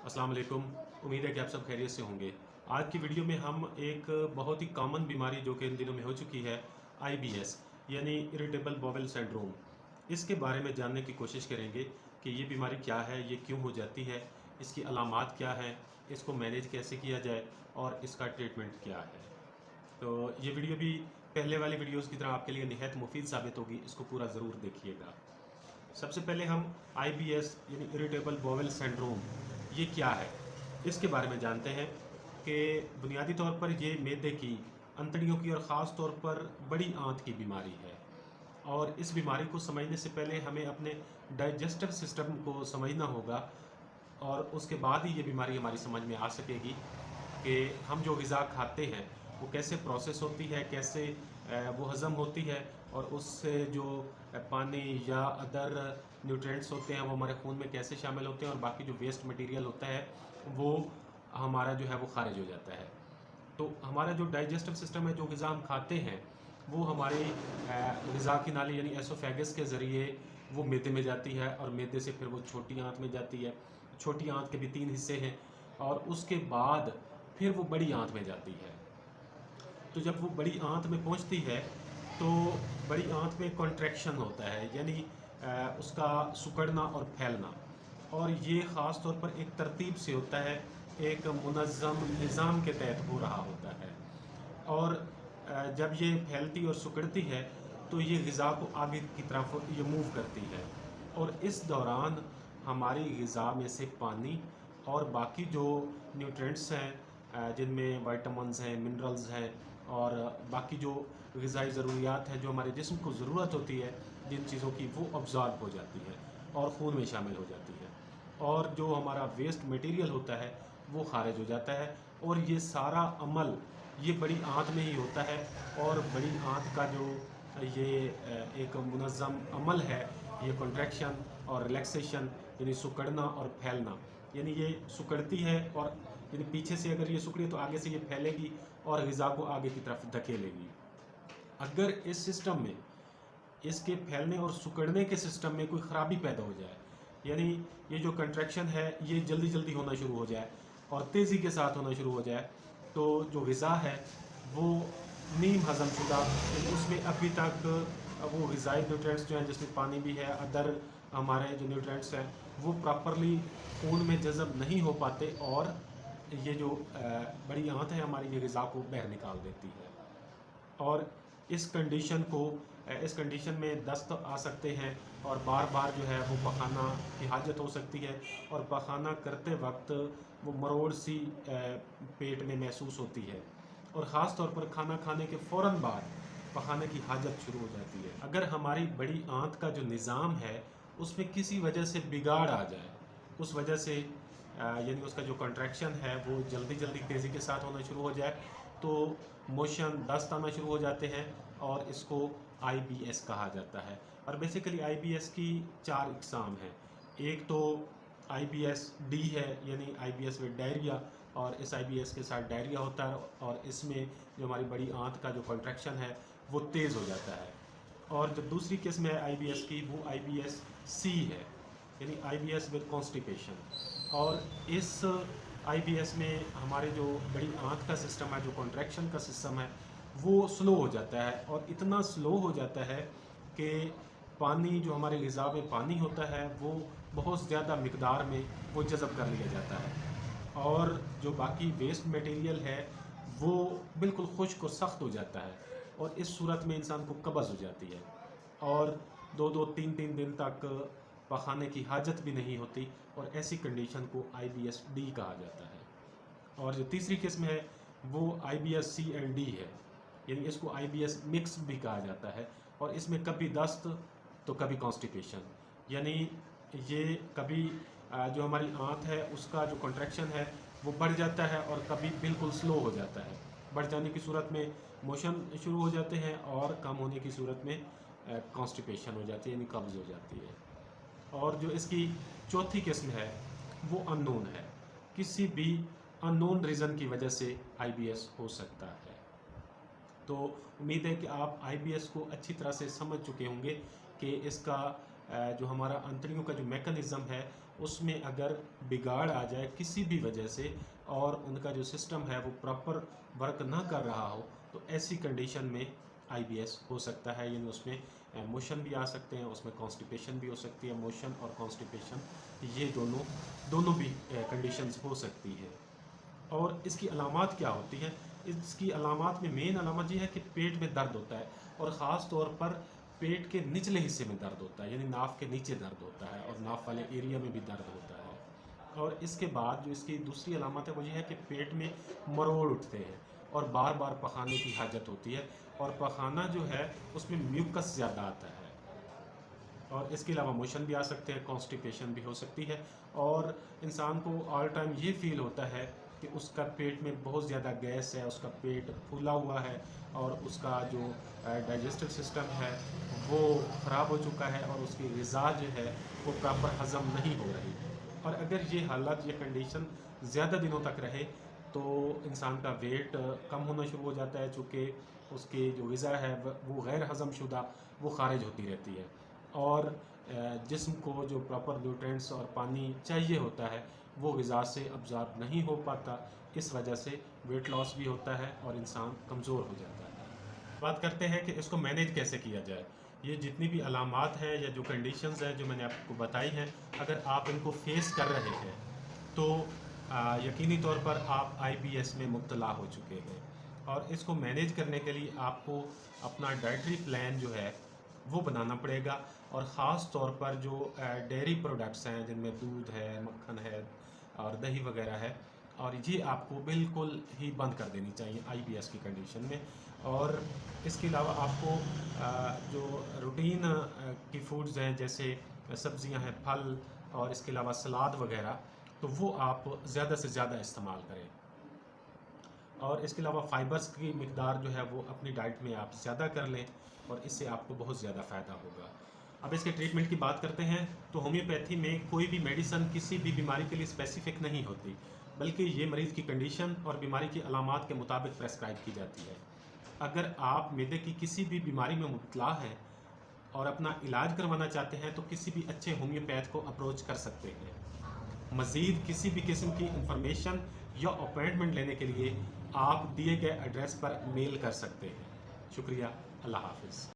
अस्सलाम वालेकुम। उम्मीद है कि आप सब खैरियत से होंगे। आज की वीडियो में हम एक बहुत ही कॉमन बीमारी जो कि इन दिनों में हो चुकी है, आईबीएस यानी इरिटेबल बाउल सिंड्रोम, इसके बारे में जानने की कोशिश करेंगे कि ये बीमारी क्या है, ये क्यों हो जाती है, इसकी अलामात क्या हैं, इसको मैनेज कैसे किया जाए और इसका ट्रीटमेंट क्या है। तो ये वीडियो भी पहले वाली वीडियोज़ की तरह आपके लिए निहायत मुफीद साबित होगी, इसको पूरा ज़रूर देखिएगा। सबसे पहले हम आईबीएस यानी इरिटेबल बाउल सिंड्रोम ये क्या है, इसके बारे में जानते हैं कि बुनियादी तौर पर ये मैदे की, अंतड़ियों की और ख़ास तौर पर बड़ी आंत की बीमारी है। और इस बीमारी को समझने से पहले हमें अपने डाइजेस्टिव सिस्टम को समझना होगा और उसके बाद ही ये बीमारी हमारी समझ में आ सकेगी कि हम जो ग़िज़ा खाते हैं वो कैसे प्रोसेस होती है, कैसे वो हज़म होती है और उससे जो पानी या अदर न्यूट्रिएंट्स होते हैं वो हमारे खून में कैसे शामिल होते हैं और बाकी जो वेस्ट मटेरियल होता है वो हमारा जो है वो खारिज हो जाता है। तो हमारा जो डाइजेस्टिव सिस्टम है, जो ग़िज़ा हम खाते हैं वो हमारी ग़िज़ा की नाली यानी एसोफेगस के ज़रिए वो मैदे में जाती है और मैदे से फिर वो छोटी आंत में जाती है। छोटी आंत के भी 3 हिस्से हैं और उसके बाद फिर वो बड़ी आंत में जाती है। तो जब वो बड़ी आंत में पहुंचती है तो बड़ी आंत में कॉन्ट्रैक्शन होता है, यानी उसका सिकुड़ना और फैलना, और ये ख़ास तौर पर एक तरतीब से होता है, एक मुनज़्ज़म निज़ाम के तहत हो रहा होता है। और जब ये फैलती और सिकुड़ती है तो ये ग़िज़ा को आगे की तरफ ये मूव करती है और इस दौरान हमारी ग़िज़ा में से पानी और बाकी जो न्यूट्रिएंट्स हैं, जिनमें विटामिन्स हैं, मिनरल्स हैं और बाकी जो ग़िज़ाई ज़रूरियात हैं जो हमारे जिस्म को ज़रूरत होती है जिन चीज़ों की, वो अब्ज़ॉर्ब हो जाती है और खून में शामिल हो जाती है और जो हमारा वेस्ट मटेरियल होता है वो खारिज हो जाता है। और ये सारा अमल ये बड़ी आंत में ही होता है और बड़ी आंत का जो ये एक मुनज़्ज़म अमल है, ये कॉन्ट्रैक्शन और रिलैक्सेशन यानी सिकुड़ना और फैलना, यानी ये सिकुड़ती है और यानी पीछे से अगर ये सिकुड़ी तो आगे से ये फैलेगी और ग़िज़ा को आगे की तरफ धकेलेगी। अगर इस सिस्टम में, इसके फैलने और सिकुड़ने के सिस्टम में कोई ख़राबी पैदा हो जाए, यानी ये जो कंट्रैक्शन है ये जल्दी जल्दी होना शुरू हो जाए और तेज़ी के साथ होना शुरू हो जाए, तो जो ग़िज़ा है वो नीम हज़म शुदा, यानी उसमें अभी तक वो ग़िज़ाई न्यूट्रिएंट्स जो हैं जिसमें पानी भी है, अदर हमारे जो न्यूट्रिएंट्स हैं वो प्रॉपरली खून में जज़ब नहीं हो पाते और ये जो बड़ी आंत है हमारी, ये ग़िज़ा को बाहर निकाल देती है। और इस कंडीशन में दस्त आ सकते हैं और बार बार जो है वो पखाना की हाजत हो सकती है और पखाना करते वक्त वो मरोड़ सी पेट में महसूस होती है और ख़ास तौर पर खाना खाने के फ़ौरन बाद पखाने की हाजत शुरू हो जाती है। अगर हमारी बड़ी आंत का जो निज़ाम है उसमें किसी वजह से बिगाड़ आ जाए, उस वजह से यानी उसका जो कंट्रैक्शन है वो जल्दी जल्दी तेज़ी के साथ होना शुरू हो जाए तो मोशन, दस्त आना शुरू हो जाते हैं और इसको आईबीएस कहा जाता है। और बेसिकली आईबीएस की 4 इकसाम हैं। एक तो आईबीएस डी है, यानी आईबीएस विद डायरिया, और इस आईबीएस के साथ डायरिया होता है और इसमें जो हमारी बड़ी आंत का जो कॉन्ट्रैक्शन है वो तेज़ हो जाता है। और जो दूसरी किस्म है आईबीएस की वो आईबीएस सी है, यानी आईबीएस विद कॉन्स्टिपेशन। और इस आईबीएस में हमारे जो बड़ी आंत का सिस्टम है, जो कॉन्ट्रैक्शन का सिस्टम है, वो स्लो हो जाता है और इतना स्लो हो जाता है कि पानी, जो हमारे ग़िज़ा में पानी होता है वो बहुत ज़्यादा मिकदार में वो जज़ब कर लिया जाता है और जो बाकी वेस्ट मटेरियल है वो बिल्कुल खुश्क और सख्त हो जाता है और इस सूरत में इंसान को कब्ज़ हो जाती है और 2-2, 3-3 दिन तक पखाने की हाजत भी नहीं होती और ऐसी कंडीशन को आईबीएस डी कहा जाता है। और जो तीसरी किस्म है वो आईबीएस सी एंड डी है, यानी इसको आईबीएस मिक्स भी कहा जाता है और इसमें कभी दस्त तो कभी कॉन्स्टिपेशन, यानी ये कभी जो हमारी आंत है उसका जो कॉन्ट्रैक्शन है वो बढ़ जाता है और कभी बिल्कुल स्लो हो जाता है। बढ़ जाने की सूरत में मोशन शुरू हो जाते हैं और कम होने की सूरत में कॉन्स्टिपेशन हो जाती है, यानी कब्ज़ हो जाती है। और जो इसकी चौथी किस्म है वो अननोन है, किसी भी अननोन रीज़न की वजह से आईबीएस हो सकता है। तो उम्मीद है कि आप आईबीएस को अच्छी तरह से समझ चुके होंगे कि इसका जो हमारा अंतड़ियों का जो मैकेनिज़्म है उसमें अगर बिगाड़ आ जाए किसी भी वजह से और उनका जो सिस्टम है वो प्रॉपर वर्क ना कर रहा हो, तो ऐसी कंडीशन में आईबीएस हो सकता है। यानी उसमें मोशन भी आ सकते हैं, उसमें कॉन्स्टिपेशन भी हो सकती है। मोशन और कॉन्स्टिपेशन ये दोनों भी कंडीशंस हो सकती है। और इसकी अलामात क्या होती हैं? इसकी अलामात में मेन अलामत ये है कि पेट में दर्द होता है, और ख़ास तौर पर पेट के निचले हिस्से में दर्द होता है, यानी नाफ के नीचे दर्द होता है और नाफ वाले एरिया में भी दर्द होता है। और इसके बाद जो इसकी दूसरी अलामत है वो ये है कि पेट में मरोड़ उठते हैं और बार बार पखाने की हाजत होती है, और पखाना जो है उसमें म्यूकस ज़्यादा आता है। और इसके अलावा मोशन भी आ सकते हैं, कॉन्स्टिपेशन भी हो सकती है, और इंसान को ऑल टाइम ये फील होता है कि उसका पेट में बहुत ज़्यादा गैस है, उसका पेट फूला हुआ है और उसका जो डाइजेस्टिव सिस्टम है वो ख़राब हो चुका है और उसकी ग़िज़ा जो है वो प्रॉपर हज़म नहीं हो रही। और अगर ये हालत, ये कंडीशन ज़्यादा दिनों तक रहे तो इंसान का वेट कम होना शुरू हो जाता है, चूँकि उसकी जो ग़िज़ा है वो गैर हज़म शुदा वो खारिज होती रहती है, और जिस्म को जो प्रॉपर न्यूट्रिएंट्स और पानी चाहिए होता है वो ग़िज़ा से अब्ज़ॉर्ब नहीं हो पाता। इस वजह से वेट लॉस भी होता है और इंसान कमज़ोर हो जाता है। बात करते हैं कि इसको मैनेज कैसे किया जाए। ये जितनी भी अलामात हैं या जो कंडीशंस हैं जो मैंने आपको बताई हैं, अगर आप इनको फेस कर रहे हैं तो यकीनी तौर पर आप आईबीएस में मुब्तला हो चुके हैं। और इसको मैनेज करने के लिए आपको अपना डाइटरी प्लान जो है वो बनाना पड़ेगा, और ख़ास तौर पर जो डेयरी प्रोडक्ट्स हैं जिनमें दूध है, मक्खन है और दही वगैरह है, और ये आपको बिल्कुल ही बंद कर देनी चाहिए आईबीएस की कंडीशन में। और इसके अलावा आपको जो रूटीन की फूड्स हैं जैसे सब्ज़ियां हैं, फल और इसके अलावा सलाद वगैरह, तो वो आप ज़्यादा से ज़्यादा इस्तेमाल करें। और इसके अलावा फ़ाइबर्स की मिकदार जो है वो अपनी डाइट में आप ज़्यादा कर लें, और इससे आपको बहुत ज़्यादा फ़ायदा होगा। अब इसके ट्रीटमेंट की बात करते हैं तो होम्योपैथी में कोई भी मेडिसन किसी भी बीमारी के लिए स्पेसिफ़िक नहीं होती, बल्कि ये मरीज़ की कंडीशन और बीमारी की अलामात के मुताबिक प्रेस्क्राइब की जाती है। अगर आप मैदे की किसी भी बीमारी में मुब्तला हैं और अपना इलाज करवाना चाहते हैं तो किसी भी अच्छे होम्योपैथ को अप्रोच कर सकते हैं। मज़ीद किसी भी किस्म की इंफॉर्मेशन या अपॉइंटमेंट लेने के लिए आप दिए गए एड्रेस पर मेल कर सकते हैं। शुक्रिया। अल्लाह हाफ़िज़।